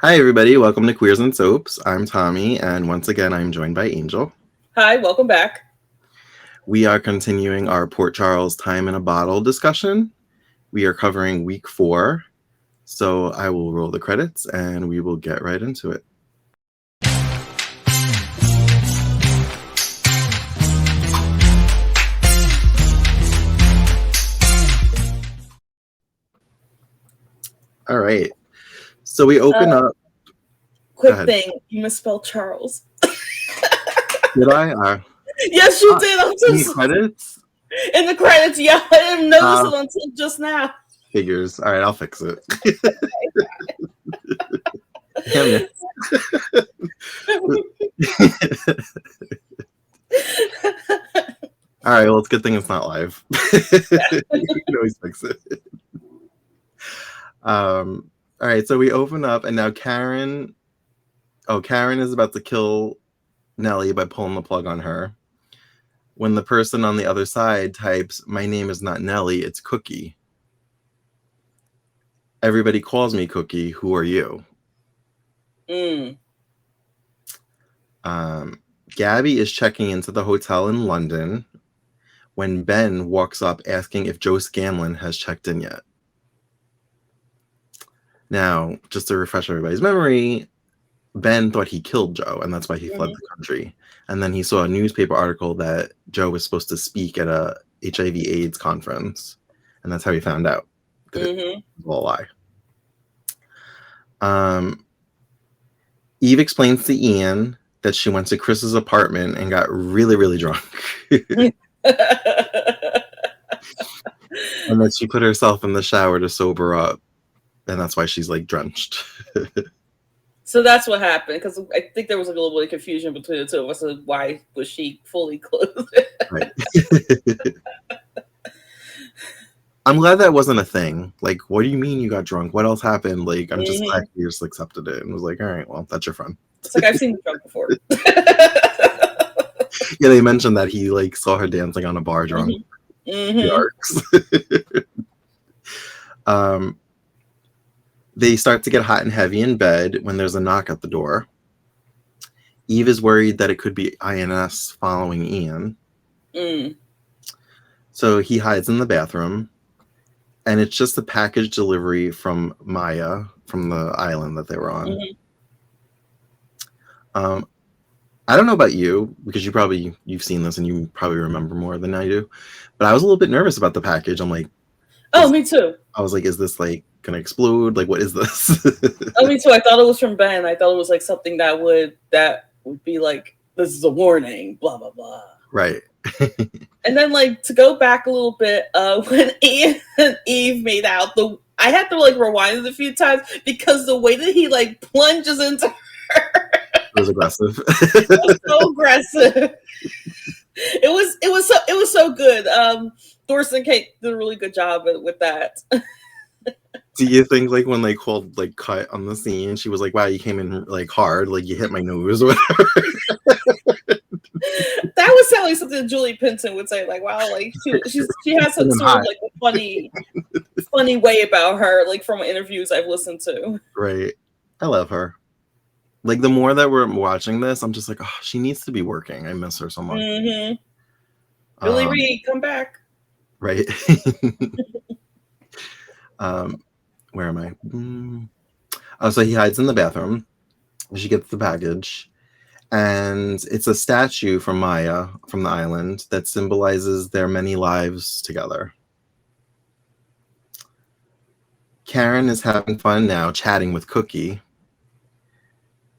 Hi, everybody. Welcome to Queers and Soaps. I'm Tommy, and once again, I'm joined by Angel. Hi, welcome back. We are continuing our Port Charles Time in a Bottle discussion. We are covering week 4, so I will roll the credits and we will get right into it. All right. So we open up. Quick thing, you misspelled Charles. Did I? Yes, you did. In the credits? In the credits, yeah. I didn't notice it until just now. Figures. All right, I'll fix it. Damn it. All right, well, it's a good thing it's not live. You can always fix it. All right, so we open up, and now Karen is about to kill Nellie by pulling the plug on her. When the person on the other side types, "My name is not Nellie, it's Cookie. Everybody calls me Cookie. Who are you?" Gabby is checking into the hotel in London when Ben walks up asking if Joe Scanlon has checked in yet. Now, just to refresh everybody's memory, Ben thought he killed Joe, and that's why he fled the country. And then he saw a newspaper article that Joe was supposed to speak at a HIV/AIDS conference, and that's how he found out that it was all a lie. Eve explains to Ian that she went to Chris's apartment and got really, really drunk. And that she put herself in the shower to sober up, and that's why she's like drenched. So that's what happened, because I think there was like a little bit of confusion between the two of us of why was she fully clothed. Right. I'm glad that wasn't a thing. Like, what do you mean you got drunk? What else happened? Like, I'm just glad you just accepted it and was like, all right, well, that's your friend. It's like, I've seen you drunk before. Yeah, they mentioned that he like saw her dancing on a bar drunk. They start to get hot and heavy in bed when there's a knock at the door. Eve is worried that it could be INS following Ian. So he hides in the bathroom, and it's just a package delivery from Maya from the island that they were on. I don't know about you, because you've seen this and you probably remember more than I do, but I was a little bit nervous about the package. I'm like, oh, me too. I was like, is this like gonna explode? Like, what is this? Oh, me too. I thought it was from Ben. I thought it was like something that would be like, this is a warning, blah blah blah. Right. And then, like, to go back a little bit, when Ian and Eve made out, I had to like rewind it a few times because the way that he like plunges into her, it was aggressive. It was so aggressive. It was so good. Thorsten Kate did a really good job with that. Do you think like when they called like cut on the scene, she was like, "Wow, you came in like hard, like you hit my nose," or whatever? That would sound like something Julie Pinton would say. Like, wow, like she has some sort of like a funny way about her, like from interviews I've listened to. Right, I love her. Like the more that we're watching this, I'm just like, oh, she needs to be working. I miss her so much. Billy Reed, come back. Right. Where am I? Oh, so he hides in the bathroom. She gets the package, and it's a statue from Maya from the island that symbolizes their many lives together. Karen is having fun now, chatting with Cookie,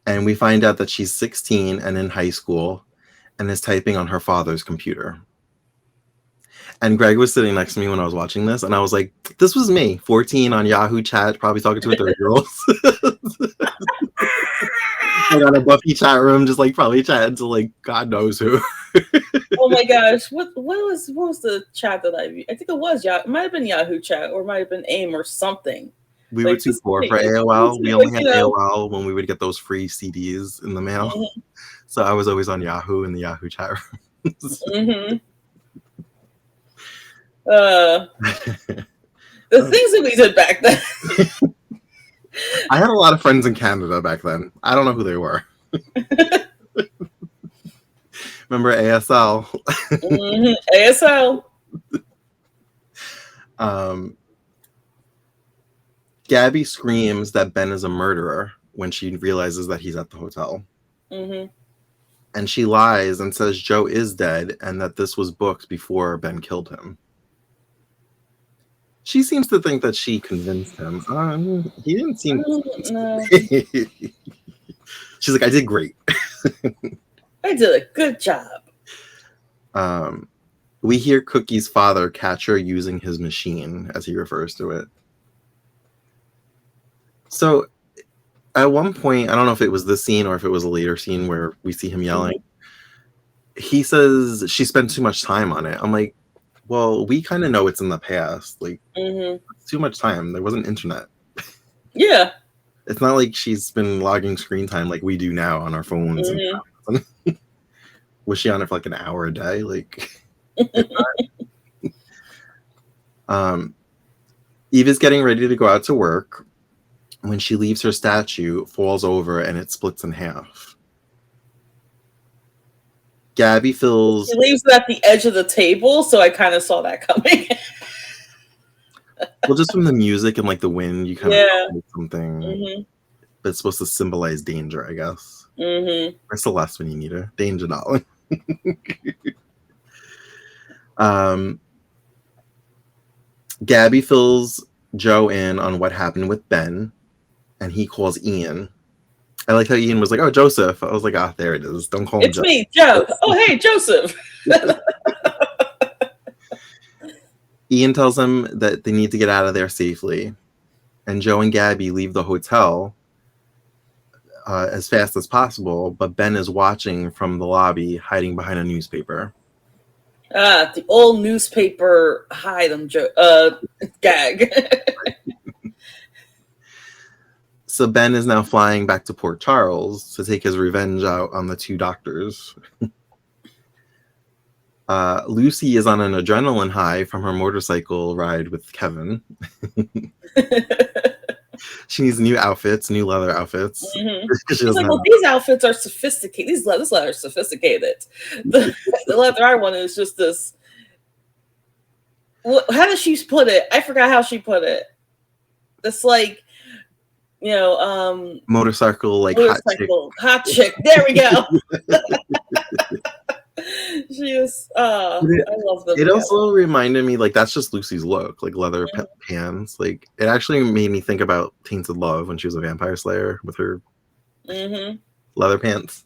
and we find out that she's 16 and in high school and is typing on her father's computer. And Greg was sitting next to me when I was watching this, and I was like, this was me, 14 on Yahoo chat, probably talking to a 30-year-old. I got a Buffy chat room, just like probably chatting to like God knows who. Oh my gosh. What was the chat that I think it was Yahoo. It might have been Yahoo chat, or it might have been AIM or something. We were too poor for AOL. We only had AOL when we would get those free CDs in the mail. So I was always on Yahoo in the Yahoo chat room. The things that we did back then. I had a lot of friends in Canada back then. I don't know who they were. Remember ASL? ASL. Gabby screams that Ben is a murderer when she realizes that he's at the hotel. Mm-hmm. And she lies and says Joe is dead and that this was booked before Ben killed him. She seems to think that she convinced him. He didn't seem... No. She's like, I did great. I did a good job. We hear Cookie's father catch her using his machine, as he refers to it. So at one point, I don't know if it was this scene or if it was a later scene where we see him yelling. He says she spent too much time on it. I'm like, well, we kind of know it's in the past. Like, it's too much time. There wasn't internet. Yeah. It's not like she's been logging screen time like we do now on our phones. Was she on it for like an hour a day? Like, Eve is getting ready to go out to work when she leaves. Her statue falls over and it splits in half. Gabby feels... She leaves it at the edge of the table, so I kind of saw that coming. Well, just from the music and like the wind, you kind of know something. But it's supposed to symbolize danger, I guess. Or Celeste when you need her. Danger, darling. Gabby fills Joe in on what happened with Ben, and he calls Ian. I like how Ian was like, "Oh, Joseph." I was like, "Ah, there it is. Don't call him Joe." It's me, Joe. Oh, hey, Joseph. Ian tells him that they need to get out of there safely, and Joe and Gabby leave the hotel as fast as possible. But Ben is watching from the lobby, hiding behind a newspaper. The old newspaper hide them gag. So Ben is now flying back to Port Charles to take his revenge out on the two doctors. Lucy is on an adrenaline high from her motorcycle ride with Kevin. She needs new outfits, new leather outfits. She's like, well, these outfits are sophisticated. This leather is sophisticated. The leather I want is just this. How did she put it? I forgot how she put it. This like, motorcycle, like hot chick. There we go. She is. I love them. It also reminded me, like, that's just Lucy's look, like leather pants. Like, it actually made me think about Tainted Love when she was a vampire slayer with her leather pants.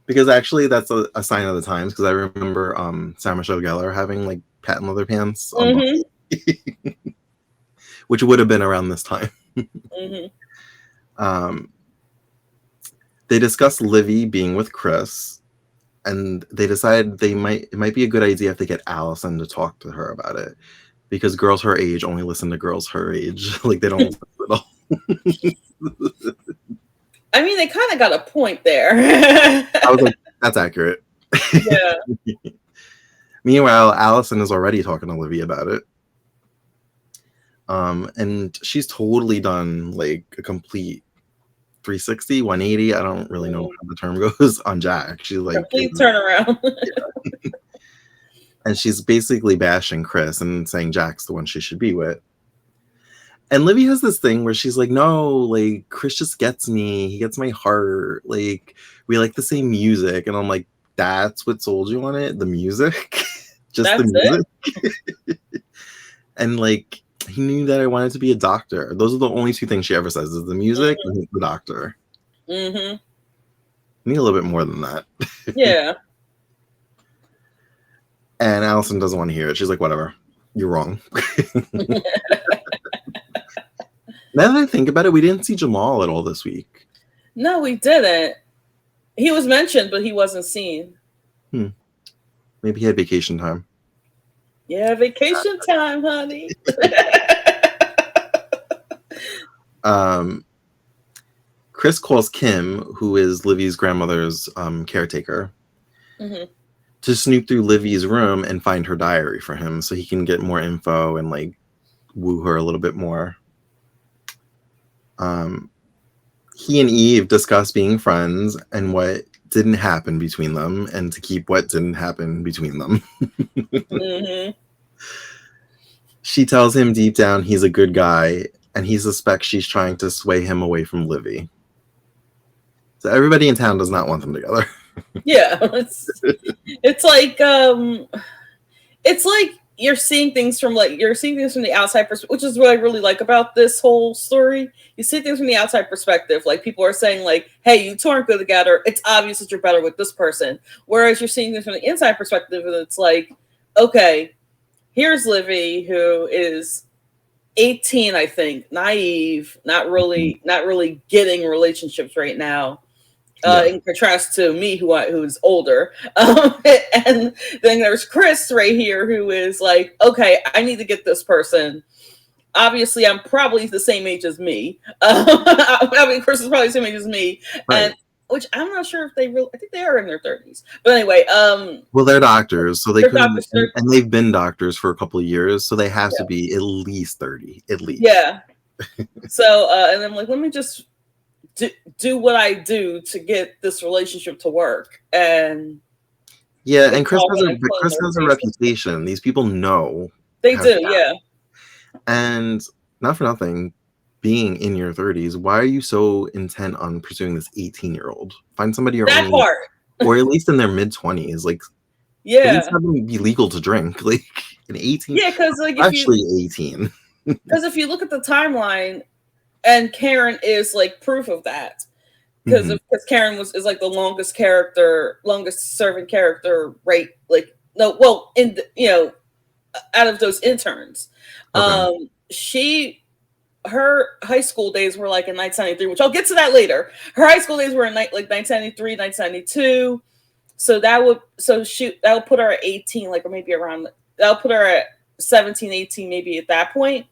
Because actually, that's a sign of the times. Because I remember Sarah Michelle Gellar having like patent leather pants, which would have been around this time. They discuss Livy being with Chris, and they decide it might be a good idea if they get Allison to talk to her about it, because girls her age only listen to girls her age. Like, they don't listen at all. I mean, they kind of got a point there. I was like, that's accurate. Yeah. Meanwhile, Allison is already talking to Livy about it. And she's totally done like a complete 360, 180. I don't really know how the term goes on Jack. She's like complete turnaround. And she's basically bashing Chris and saying Jack's the one she should be with. And Livy has this thing where she's like, no, like, Chris just gets me. He gets my heart. Like, we like the same music. And I'm like, that's what sold you on it? The music? Just that's the music? And like, he knew that I wanted to be a doctor. Those are the only two things she ever says, is the music and the doctor. I need a little bit more than that. Yeah. And Allison doesn't want to hear it. She's like, whatever. You're wrong. Now that I think about it, we didn't see Jamal at all this week. No, we didn't. He was mentioned, but he wasn't seen. Maybe he had vacation time. Yeah, vacation time, honey. Chris calls Kim, who is Livy's grandmother's caretaker, to snoop through Livy's room and find her diary for him so he can get more info and like woo her a little bit more. He and Eve discuss being friends and what didn't happen between them, and to keep what didn't happen between them. Mm-hmm. She tells him deep down he's a good guy, and he suspects she's trying to sway him away from Livy. So everybody in town does not want them together. Yeah, it's like you're seeing things from the outside perspective, which is what I really like about this whole story. You see things from the outside perspective, like people are saying, like, "Hey, you two aren't good together. It's obvious that you're better with this person." Whereas you're seeing things from the inside perspective, and it's like, okay, here's Livy, who is 18, I think, naive, not really getting relationships right now. In contrast to me, who's older, and then there's Chris right here, who is like, okay, I need to get this person. Obviously, I'm probably the same age as me. I mean, Chris is probably the same age as me, Right. and which I'm not sure if they really. I think they are in their 30s, but anyway. Well, they're doctors, so they they're could, doctors, and they've been doctors for a couple of years, so they have to be at least 30, at least. Yeah. So, and I'm like, let me just do what I do to get this relationship to work, and yeah, and Chris has a reputation. These people know they do, yeah. And not for nothing, being in your 30s, why are you so intent on pursuing this 18-year-old? Find somebody your own, part, or at least in their mid-20s. Like, yeah, at least have them be legal to drink. Like an 18, yeah, because like actually 18. Because if you look at the timeline, and Karen is like proof of that. Because Karen is like the longest serving character, right? Like, no, well, out of those interns, Okay. her high school days were like in 1993, which I'll get to that later. Her high school days were in like 1993, 1992. So that would put her at 18, like, or maybe around, that'll put her at 17, 18, maybe at that point.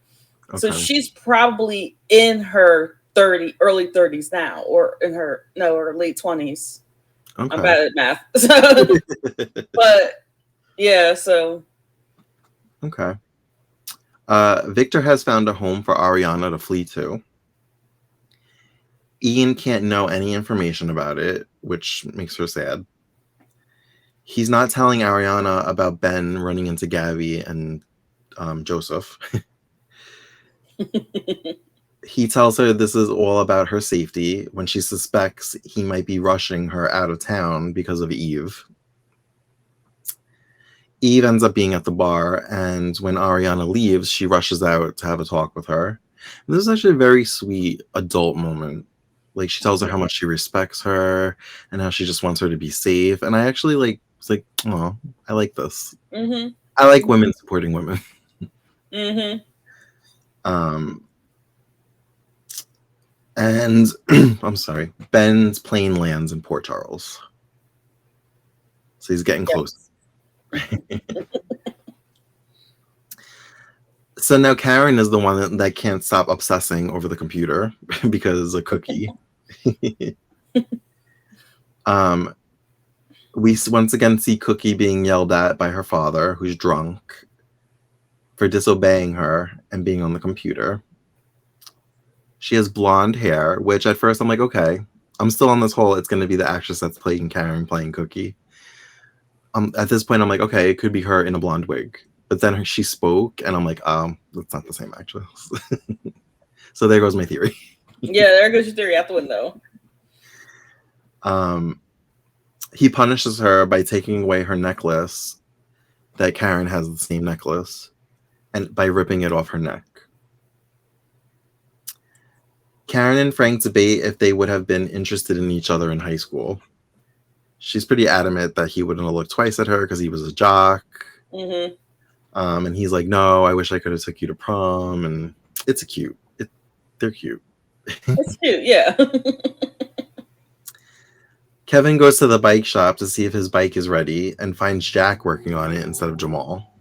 Okay. So she's probably in her early 30s now, or in her late 20s. Okay. I'm bad at math. But yeah, so okay. Victor has found a home for Ariana to flee to. Ian can't know any information about it, which makes her sad. He's not telling Ariana about Ben running into Gabby and Joseph. He tells her this is all about her safety when she suspects he might be rushing her out of town because of Eve. Eve ends up being at the bar, and when Ariana leaves, she rushes out to have a talk with her. And this is actually a very sweet adult moment. Like, she tells her how much she respects her and how she just wants her to be safe. And I actually was like, oh, I like this. Mm-hmm. I like women supporting women. Mm-hmm. And I'm sorry, Ben's plane lands in Port Charles. So he's getting close. So now Karen is the one that can't stop obsessing over the computer because of Cookie. We once again see Cookie being yelled at by her father, who's drunk, for disobeying her and being on the computer. She has blonde hair, which at first I'm like, okay, I'm still on this whole, it's going to be the actress that's playing Karen playing Cookie. At this point, I'm like, okay, it could be her in a blonde wig. But then she spoke, and I'm like, that's not the same actress. So there goes my theory. Yeah, there goes your theory out the window. He punishes her by taking away her necklace, that Karen has the same necklace, and by ripping it off her neck. Karen and Frank debate if they would have been interested in each other in high school. She's pretty adamant that he wouldn't have looked twice at her because he was a jock. Mm-hmm. And he's like, no, I wish I could have took you to prom. And it's cute. They're cute. It's cute, yeah. Kevin goes to the bike shop to see if his bike is ready and finds Jack working on it instead of Jamal.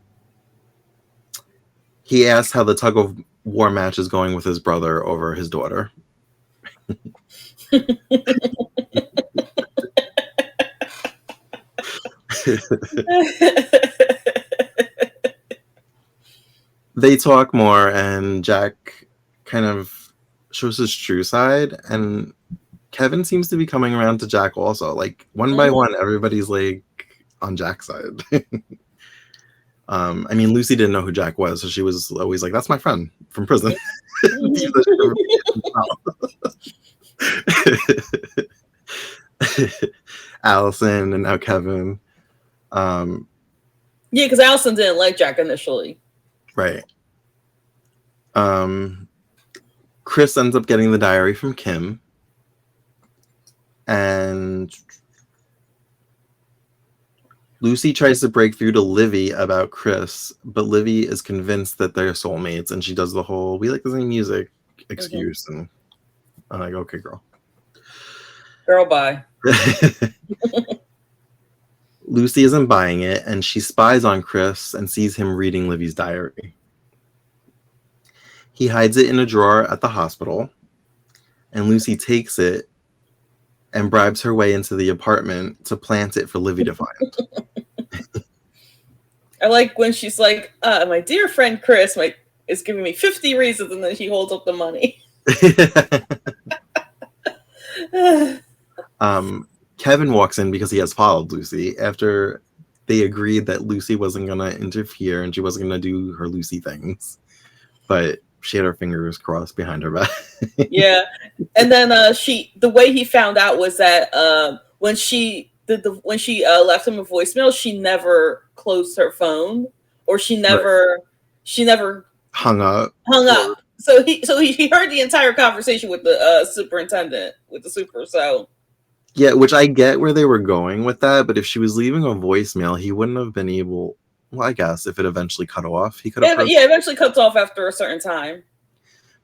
He asks how the tug of war match is going with his brother over his daughter. They talk more, and Jack kind of shows his true side, and Kevin seems to be coming around to Jack also. Like one by one, everybody's like on Jack's side. I mean, Lucy didn't know who Jack was, so she was always like, "That's my friend from prison." Allison and now Kevin. Yeah, because Allison didn't like Jack initially. Right. Chris ends up getting the diary from Kim. And Lucy tries to break through to Livy about Chris, but Livy is convinced that they're soulmates, and she does the whole "we like the same music" excuse. And I'm like, okay, girl. Girl, bye. Lucy isn't buying it, and she spies on Chris and sees him reading Livy's diary. He hides it in a drawer at the hospital, and Lucy takes it and bribes her way into the apartment to plant it for Livy to find. I like when she's like, my dear friend Chris is giving me 50 reasons, and then she holds up the money. Kevin walks in because he has followed Lucy after they agreed that Lucy wasn't going to interfere and she wasn't going to do her Lucy things. But she had her fingers crossed behind her back. Yeah. And then the way he found out was that when she left him a voicemail, she never closed her phone, or she never hung up. So he heard the entire conversation with the superintendent, with the super. So yeah, which I get where they were going with that, but if she was leaving a voicemail, he wouldn't have been able. Well, I guess if it eventually cut off, he could have. Yeah, eventually cuts off after a certain time.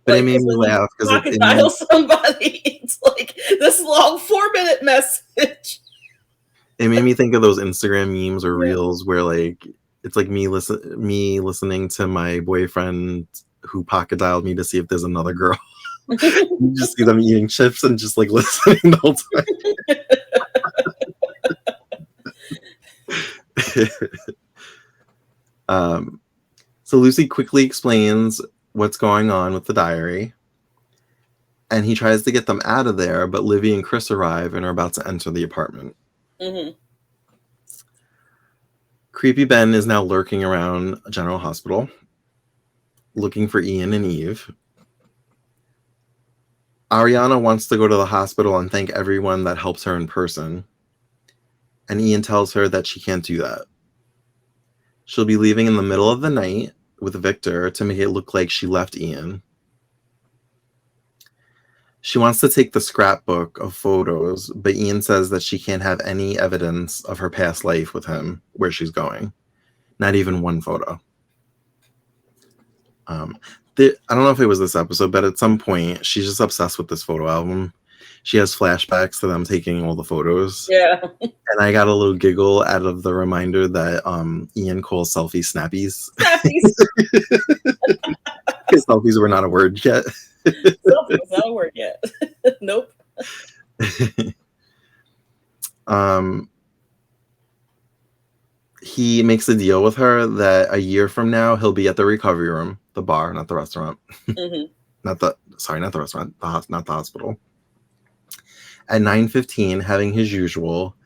But it made me laugh because it dial somebody. It's like this long 4-minute message. It made me think of those Instagram memes or reels where like it's like me listening to my boyfriend who pocket dialed me to see if there's another girl. You just see them eating chips and just like listening the whole time. So Lucy quickly explains what's going on with the diary, and he tries to get them out of there, but Livy and Chris arrive and are about to enter the apartment. Creepy Ben is now lurking around General Hospital, looking for Ian and Eve. Ariana wants to go to the hospital and thank everyone that helps her in person, and Ian tells her that she can't do that. She'll be leaving in the middle of the night with Victor to make it look like she left Ian. She wants to take the scrapbook of photos, but Ian says that she can't have any evidence of her past life with him where she's going. Not even one photo. I don't know if it was this episode, but at some point, she's just obsessed with this photo album. She has flashbacks to them taking all the photos. Yeah. And I got a little giggle out of the reminder that Ian calls selfies snappies. Because selfies were not a word yet. Selfies not a word yet. Nope. He makes a deal with her that a year from now he'll be at the recovery room, the bar, not the restaurant. Not the restaurant, not the hospital. At 9:15, having his usual,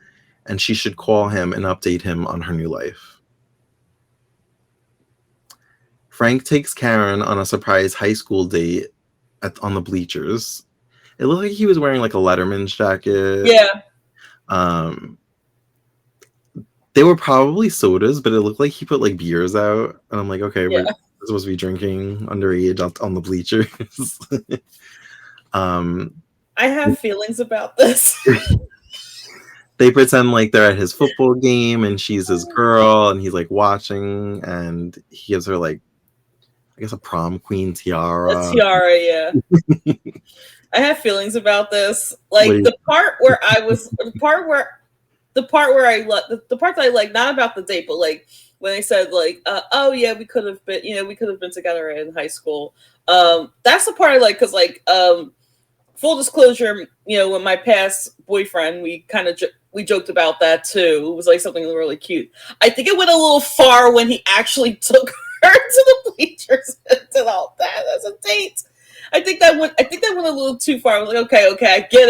and she should call him and update him on her new life. Frank takes Karen on a surprise high school date on the bleachers. It looked like he was wearing like a Letterman's jacket. Yeah. They were probably sodas, but it looked like he put like beers out. And I'm like, okay, we're supposed to be drinking underage on the bleachers. I have feelings about this. They pretend like they're at his football game and she's his girl and he's like watching, and he gives her like, I guess, a prom queen tiara. A tiara, yeah. I have feelings about this. Like the part that I like, not about the date, but like when they said like, oh yeah, we could have been together in high school. That's the part I like, because like, full disclosure, when my past boyfriend, we joked about that too. It was like something really cute. I think it went a little far when he actually took her to the bleachers and did all that as a date. I think that went a little too far. I was like, okay, I get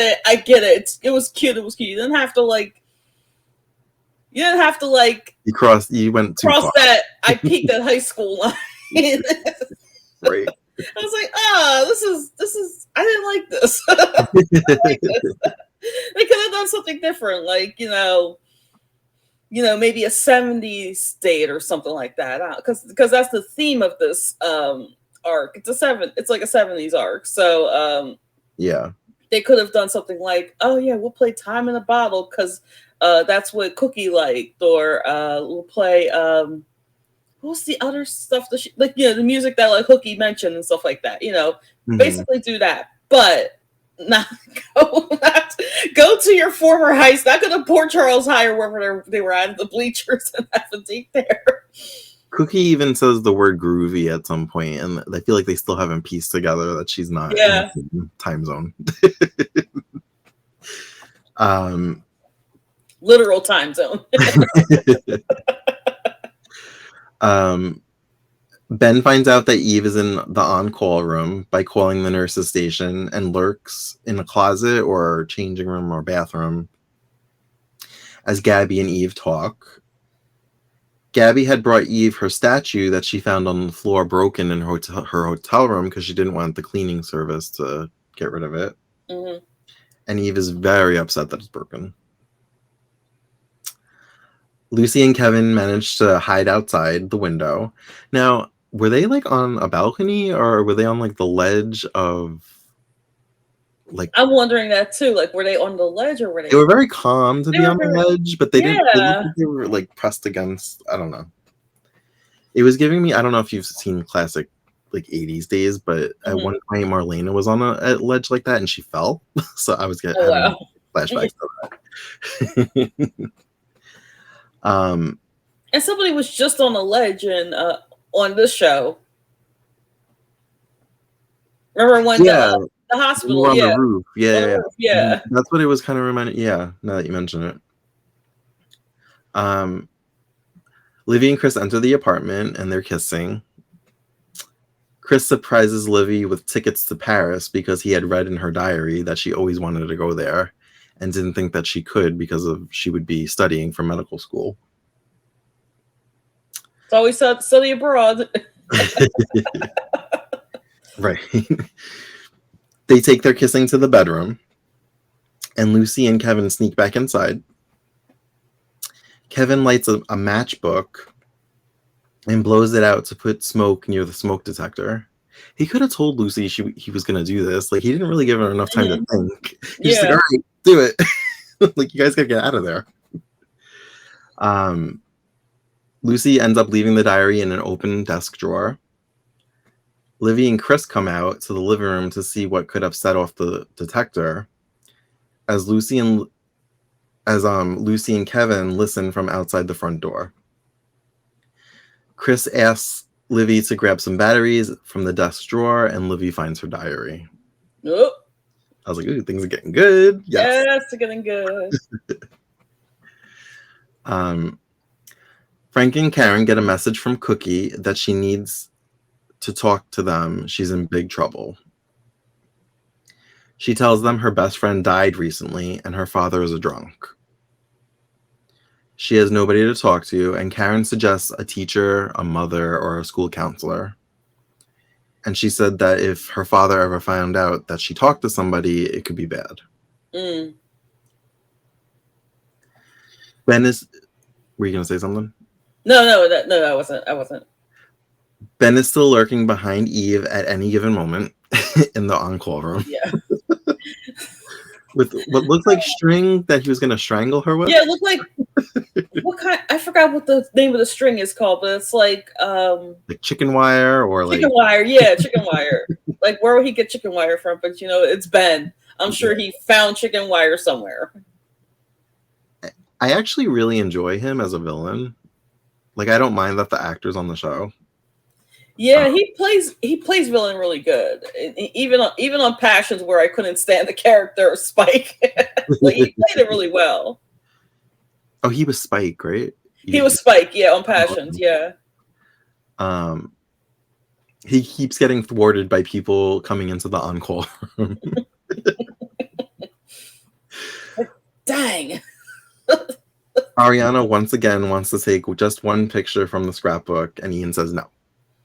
it. It was cute. You didn't have to like You went too cross far. that I peaked at high school line. Right. I was like, this is I didn't like this. I didn't like this. They could have done something different, like, maybe a 70s date or something like that. Because that's the theme of this arc. It's like a 70s arc. So yeah. They could have done something like, oh yeah, we'll play Time in a Bottle because that's what Cookie liked, or we'll play what's the other stuff that the music that like Hookie mentioned and stuff like that. Basically do that, but not go to your former high school. Not go to Port Charles High or wherever they were at the bleachers and have a date there. Cookie even says the word groovy at some point, and I feel like they still haven't pieced together that she's not in the time zone. Literal time zone. Ben finds out that Eve is in the on-call room by calling the nurse's station and lurks in a closet or changing room or bathroom as Gabby and Eve talk. Gabby had brought Eve her statue that she found on the floor broken in her hotel room because she didn't want the cleaning service to get rid of it. Mm-hmm. And Eve is very upset that it's broken. Lucy and Kevin managed to hide outside the window. Now, were they like on a balcony or were they on like the ledge of like... I'm wondering that too. Like, were they on the ledge or were they... They were very calm to be on the ledge, but they didn't... They were like pressed against... I don't know. It was giving me... I don't know if you've seen classic like 80s days, but at one point Marlena was on a ledge like that and she fell. So I was getting flashbacks to that. And somebody was just on a ledge and on this show. Remember when the hospital? We were on the roof. Yeah. That's what it was kind of reminding. Yeah, now that you mention it. Livy and Chris enter the apartment and they're kissing. Chris surprises Livy with tickets to Paris because he had read in her diary that she always wanted to go there and didn't think that she could because she would be studying for medical school. It's always study abroad. Right. They take their kissing to the bedroom, and Lucy and Kevin sneak back inside. Kevin lights a matchbook and blows it out to put smoke near the smoke detector. He could have told Lucy he was going to do this. Like, he didn't really give her enough time to think. He's like, all right, do it. Like, you guys got to get out of there. Lucy ends up leaving the diary in an open desk drawer. Livy and Chris come out to the living room to see what could have set off the detector, as Lucy and Kevin listen from outside the front door. Chris asks Livy to grab some batteries from the desk drawer, and Livy finds her diary. Nope. I was like, ooh, things are getting good. Yes, they're getting good. Frank and Karen get a message from Cookie that she needs to talk to them. She's in big trouble. She tells them her best friend died recently and her father is a drunk. She has nobody to talk to, and Karen suggests a teacher, a mother, or a school counselor. And she said that if her father ever found out that she talked to somebody, it could be bad. Ben is... Were you going to say something? No, I wasn't. Ben is still lurking behind Eve at any given moment in the on-call room. Yeah. With what looked like string that he was going to strangle her with. Yeah, it looked like... what kind... I forgot what the name of the string is called, but it's like chicken wire or chicken wire. Yeah, chicken wire. Like, where would he get chicken wire from? But, it's Ben. I'm sure he found chicken wire somewhere. I actually really enjoy him as a villain. Like, I don't mind that the actor's on the show. Yeah, he plays villain really good. Even on Passions, where I couldn't stand the character of Spike, like, he played it really well. Oh, he was Spike, right? He was Spike, yeah, on Passions, yeah. He keeps getting thwarted by people coming into the on-call room. Dang. Ariana once again wants to take just one picture from the scrapbook, and Ian says no.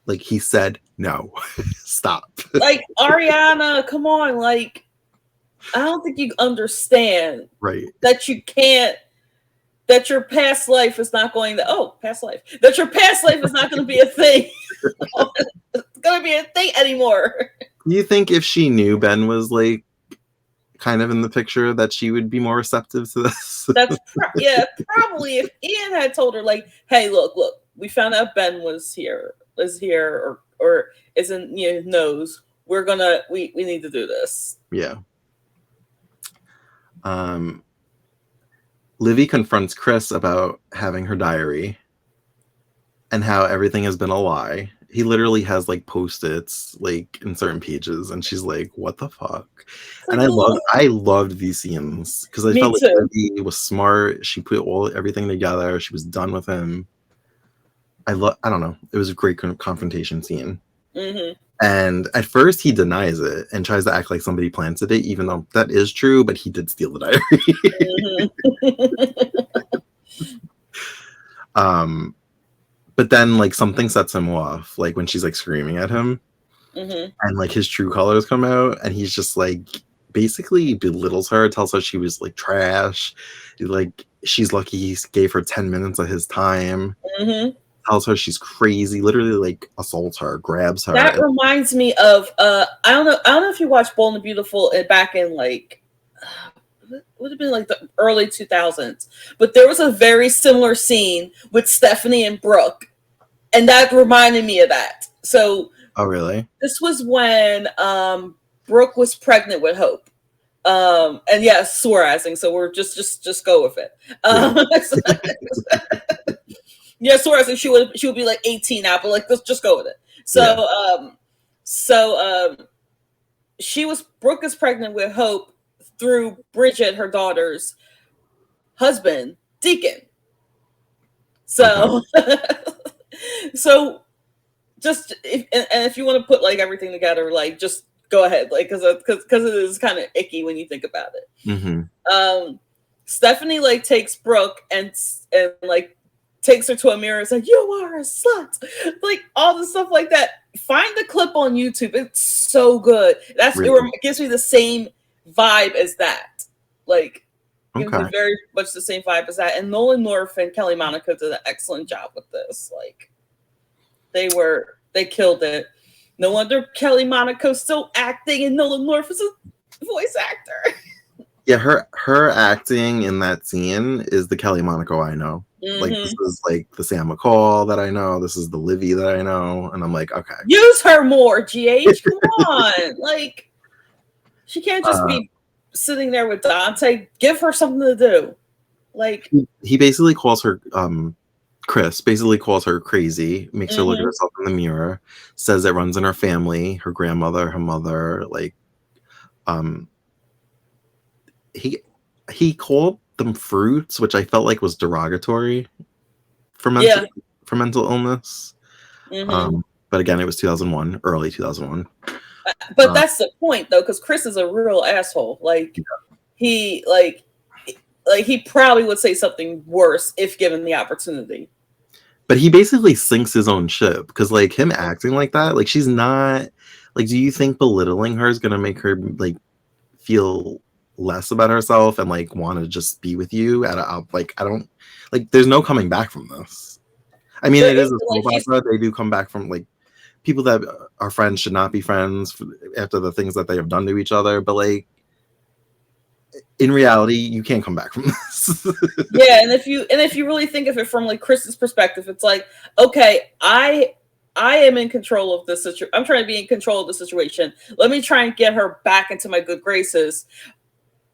Like, he said no. Stop. Like, Ariana, come on. Like, I don't think you understand Right. that you can't, that your past life is not going to, that your past life is not going to be a thing. It's going to be a thing anymore. Do you think if she knew Ben was, like, kind of in the picture, that she would be more receptive to this? That's probably if Ian had told her, like, hey, look, we found out Ben is here, or isn't, knows, we're gonna, we need to do this. Yeah. Livy confronts Chris about having her diary and how everything has been a lie. He literally has like post-its like in certain pages, and she's like, what the fuck? And I loved these scenes because I felt like Livy was smart. She put everything together. She was done with him. I don't know. It was a great confrontation scene. Mm-hmm. And at first he denies it and tries to act like somebody planted it, even though that is true, but he did steal the diary. Mm-hmm. But then like something sets him off, like when she's like screaming at him, mm-hmm. and like his true colors come out, and he's just like basically belittles her, tells her she was like trash, like she's lucky he gave her 10 minutes of his time. Mm-hmm. Tells her she's crazy, literally like assaults her, grabs her. That reminds me of I don't know if you watched Bold and the Beautiful back in like would have been like the early 2000s, but there was a very similar scene with Stephanie and Brooke, and that reminded me of that. So oh really? This was when Brooke was pregnant with Hope. And yeah, Suarezing, so we're just go with it. Yeah, Suarezing, she would be like 18 now, but like let's just go with it. So Brooke is pregnant with Hope through Bridget, her daughter's husband, Deacon. So so just if you want to put like everything together, like just go ahead, like because it is kind of icky when you think about it. Mm-hmm. Stephanie like takes Brooke and like takes her to a mirror and is like, you are a slut, like all the stuff like that. Find the clip on YouTube, it's so good. It gives me the same vibe as that, like gives me very much the same vibe as that. And Nolan North and Kelly Monaco did an excellent job with this. Like they killed it. No wonder Kelly Monaco's still acting and Nolan North is a voice actor. Yeah, her acting in that scene is the Kelly Monaco I know. Mm-hmm. Like this is like the Sam McCall that I know. This is the Livy that I know, and I'm like, okay, use her more, GH. Come on, like she can't just be sitting there with Dante. Give her something to do. Like he basically calls her. Chris basically calls her crazy, makes her look at herself in the mirror, says it runs in her family, her grandmother, her mother. Like, he called them fruits, which I felt like was derogatory for mental illness. Mm-hmm. But again, it was 2001, early 2001. But that's the point, though, because Chris is a real asshole. Like he probably would say something worse if given the opportunity. But he basically sinks his own ship because, like, him acting like that, like, she's not like. Do you think belittling her is gonna make her like feel less about herself and like want to just be with you? I don't like. There's no coming back from this. I mean, it is a soap opera. They do come back from like people that are friends should not be friends after the things that they have done to each other. But like, in reality, you can't come back from this. Yeah, and if you really think of it from like Chris's perspective, it's like, okay, I am in control of this situation. I'm trying to be in control of the situation. Let me try and get her back into my good graces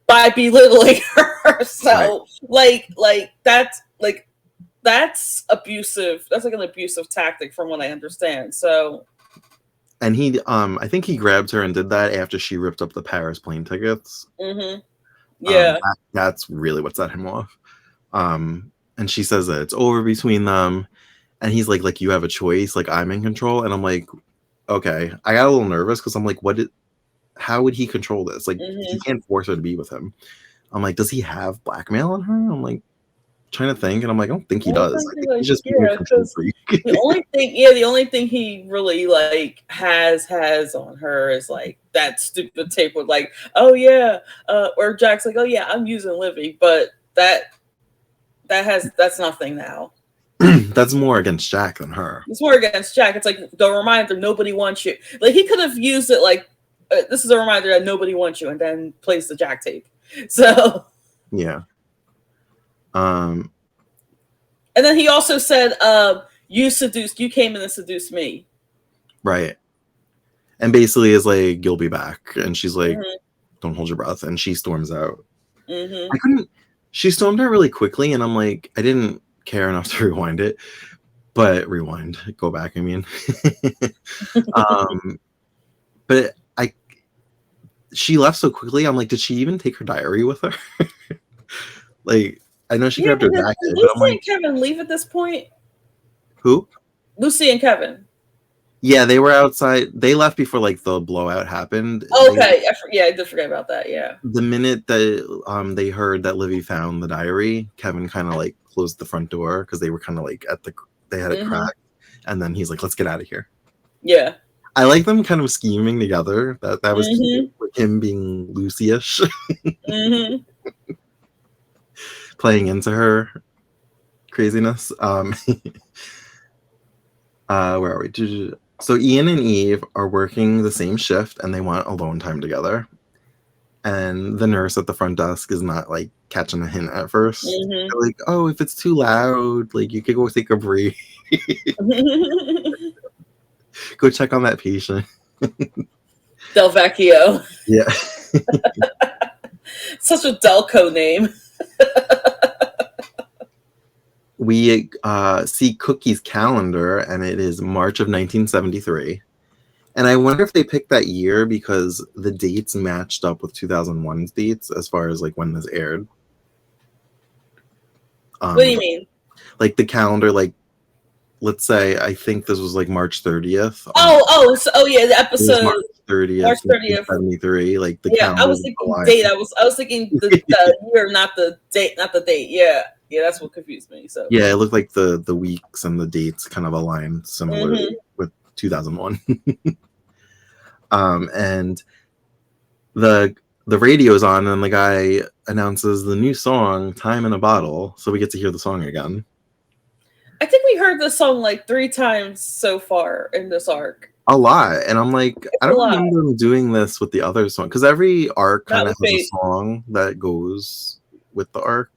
by belittling her. So right. like that's abusive. That's like an abusive tactic from what I understand. So and he I think he grabbed her and did that after she ripped up the Paris plane tickets. Mm-hmm. Yeah, that's really what set him off. And she says that it's over between them, and he's like you have a choice, like I'm in control, and I'm like, okay. I got a little nervous because I'm like, how would he control this? Like, he Hmm. can't force her to be with him. I'm like, does he have blackmail on her? I'm like trying to think, and I'm like, I don't think he does. I think he's just being a control freak. The only thing he really like has on her is like that stupid tape with like, oh yeah, or Jack's like, oh yeah, I'm using Livy, but that's nothing now. That's more against Jack than her. It's more against Jack. It's like the reminder nobody wants you. Like he could have used it like this is a reminder that nobody wants you, and then plays the Jack tape. So yeah. And then he also said, you came in and seduced me. Right. And basically is like, you'll be back. And she's like, don't hold your breath. And she storms out. She stormed out really quickly. And I'm like, I didn't care enough to rewind it. But go back, I mean. But she left so quickly. I'm like, did she even take her diary with her? Like, I know she grabbed her jacket. Did Lucy and Kevin leave at this point? Who? Lucy and Kevin. Yeah, they were outside. They left before like the blowout happened. Okay, I did forget about that. Yeah. The minute that they heard that Livy found the diary, Kevin kind of like closed the front door because they were kind of like they had a crack, and then he's like, "Let's get out of here." Yeah. I like them kind of scheming together. That was with him being Lucy-ish, playing into her craziness. Where are we? So Ian and Eve are working the same shift and they want alone time together. And the nurse at the front desk is not like catching a hint at first. They're like, oh, if it's too loud, like you could go take a break. Go check on that patient. Del Vecchio. Yeah. Such a Delco name. We see Cookie's calendar, and it is March of 1973. And I wonder if they picked that year because the dates matched up with 2001's dates as far as like when this aired. What do you mean? Like the calendar, like let's say I think this was like March 30th. The episode March 30th, 73. Like the calendar. I was thinking date. I was thinking the year, not the date. Yeah, that's what confused me. So yeah, it looked like the weeks and the dates kind of aligned similarly with 2001. And the radio's on and the guy announces the new song "Time in a Bottle," so we get to hear the song again. I think we heard this song like 3 times so far in this arc. A lot, and I'm like, I don't remember them doing this with the other song because every arc kind of has a song that goes with the arc.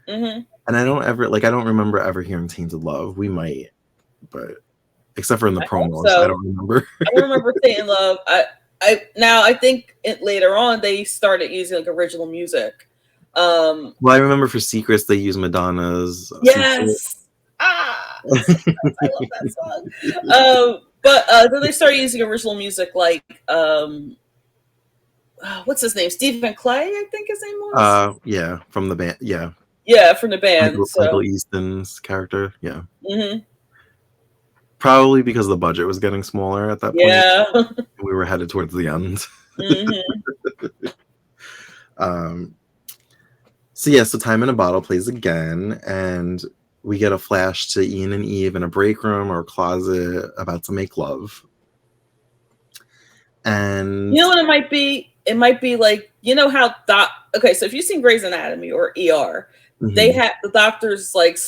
And I don't remember ever hearing "Tainted Love." We might, but except for in the promos, I don't remember. I remember "Tainted Love." I think later on they started using like original music. Well, I remember for Secrets they use Madonna's. Yes. I love that song. But then they started using original music like what's his name? Stephen Clay, I think his name was. Yeah, from the band. Yeah. Yeah, from the band. Michael Easton's character. Yeah. Probably because the budget was getting smaller at that point. Yeah. We were headed towards the end. So "Time in a Bottle" plays again, and we get a flash to Ian and Eve in a break room or closet about to make love. And you know what it might be? It might be like, you know how so if you've seen Grey's Anatomy or ER, they have the doctors like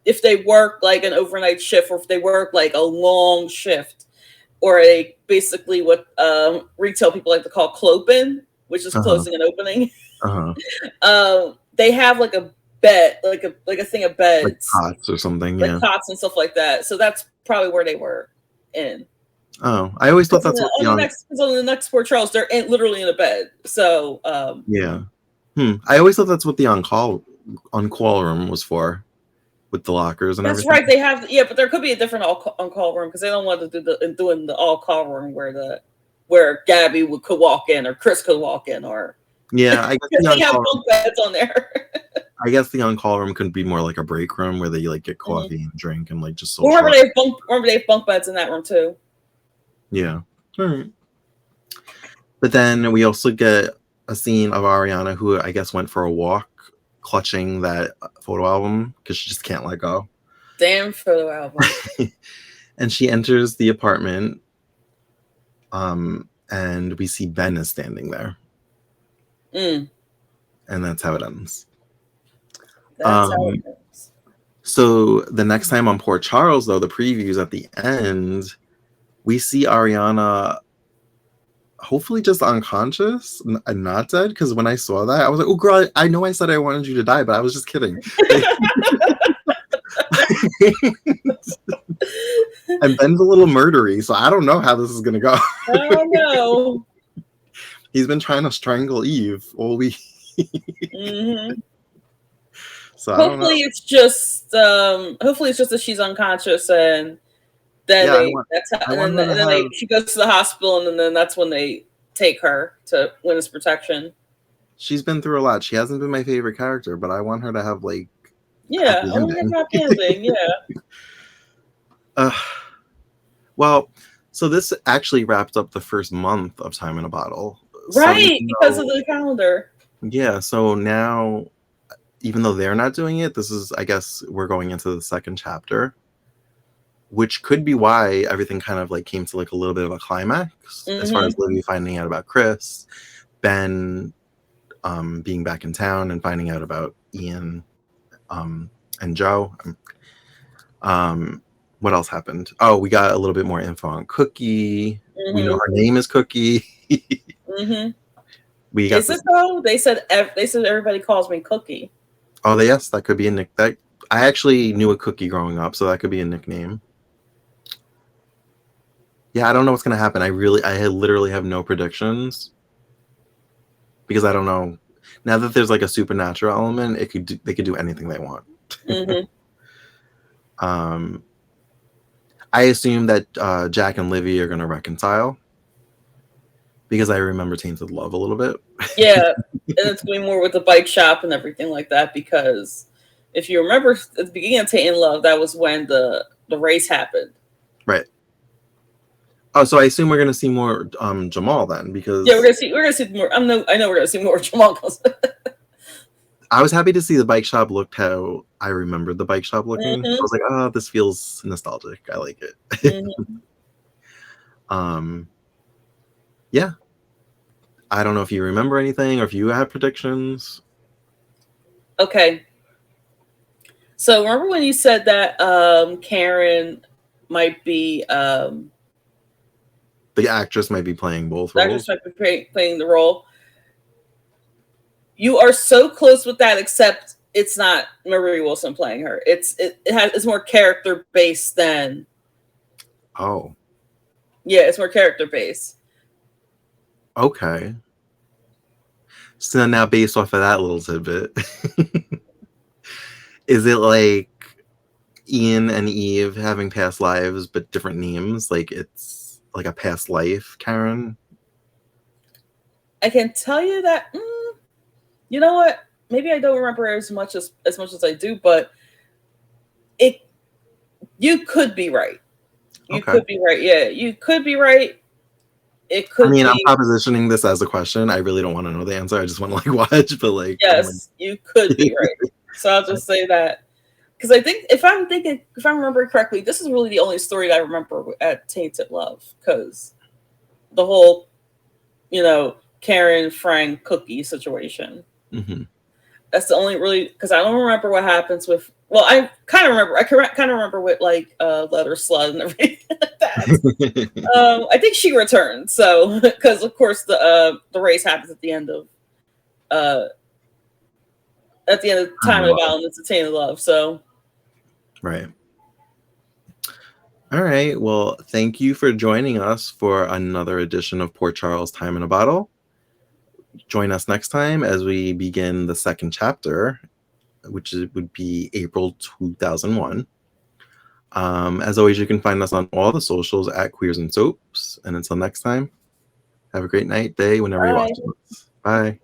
if they work like an overnight shift or if they work like a long shift or basically what retail people like to call cloping, which is closing and opening. They have like a bed, like a thing of beds, like cots or something, like cots and stuff like that. So that's probably where they were in. Oh, I always thought that's what on the next Port Charles, they're literally in a bed. So yeah, I always thought that's what the on-call room was for, with the lockers and everything. That's right. They have but there could be a different on-call room because they don't want to do in the all-call room where Gabby could walk in or Chris could walk in or I guess they have bunk beds on there. I guess the on-call room could be more like a break room where they like get coffee and drink and like just remember they have bunk beds in that room too. Yeah. All right. But then we also get a scene of Ariana, who I guess went for a walk, clutching that photo album because she just can't let go. Damn photo album. And she enters the apartment, and we see Ben is standing there. Mm. And that's how it ends. That's how it ends. So the next time on Port Charles, though, the previews at the end, we see Ariana hopefully just unconscious and not dead. Because when I saw that, I was like, oh, girl, I know I said I wanted you to die, but I was just kidding. And Ben's a little murdery, so I don't know how this is going to go. Oh, no. He's been trying to strangle Eve all week. Mm-hmm. So hopefully it's just that she's unconscious, and then she goes to the hospital, and then that's when they take her to witness protection. She's been through a lot. She hasn't been my favorite character, but I want her to have like I want to have happy ending. Well, so this actually wrapped up the first month of Time in a Bottle, right? Because of the calendar. Yeah. So now, even though they're not doing it, this is, I guess, we're going into the second chapter, which could be why everything kind of like came to like a little bit of a climax, as far as Livy finding out about Chris, Ben being back in town and finding out about Ian and Joe. What else happened? Oh, we got a little bit more info on Cookie. We know her name is Cookie. We got is it though? They said everybody calls me Cookie. Oh, yes, that could be a nick. That I actually knew a Cookie growing up, so that could be a nickname. Yeah, I don't know what's gonna happen. I literally have no predictions because I don't know. Now that there's like a supernatural element, they could do anything they want. I assume that Jack and Livy are gonna reconcile because I remember Tainted Love a little bit. Yeah, and it's going more with the bike shop and everything like that, because if you remember at the beginning of Tainted Love, that was when the race happened. Right. Oh, so I assume we're gonna see more Jamal then, because we're gonna see more. I know we're gonna see more Jamal. I was happy to see the bike shop looked how I remembered the bike shop looking. I was like, oh, this feels nostalgic. I like it. Yeah. I don't know if you remember anything or if you have predictions. Okay. So remember when you said that Karen might be the actress might be playing both roles. The actress might be playing the role. You are so close with that, except it's not Marie Wilson playing her. It's more character based than. Oh. Yeah, it's more character based. Okay. So now, based off of that little tidbit, is it like Ian and Eve having past lives but different names? Like it's like a past life, Karen? I can tell you that. You know what? Maybe I don't remember as much as I do, but you could be right. You could be right. Yeah, you could be right. It could. I mean, I'm propositioning this as a question. I really don't want to know the answer. I just want to like watch, but like, yes, you could be right. So I'll just say that, because I think if I remember correctly, this is really the only story that I remember at Tainted Love, because the whole, Karen, Frank, Cookie situation. That's the only really, because I don't remember what happens with. Well, I kind of remember. I kind of remember with like Letter Slut and everything like that. I think she returned. So because of course the race happens at the end of Time of Battle and it's a Tainted Love. So right. All right. Well, thank you for joining us for another edition of Port Charles Time in a Bottle. Join us next time as we begin the second chapter, which would be April 2001. As always, you can find us on all the socials at Queers and Soaps. And until next time, have a great night, day, whenever you watch us. Bye.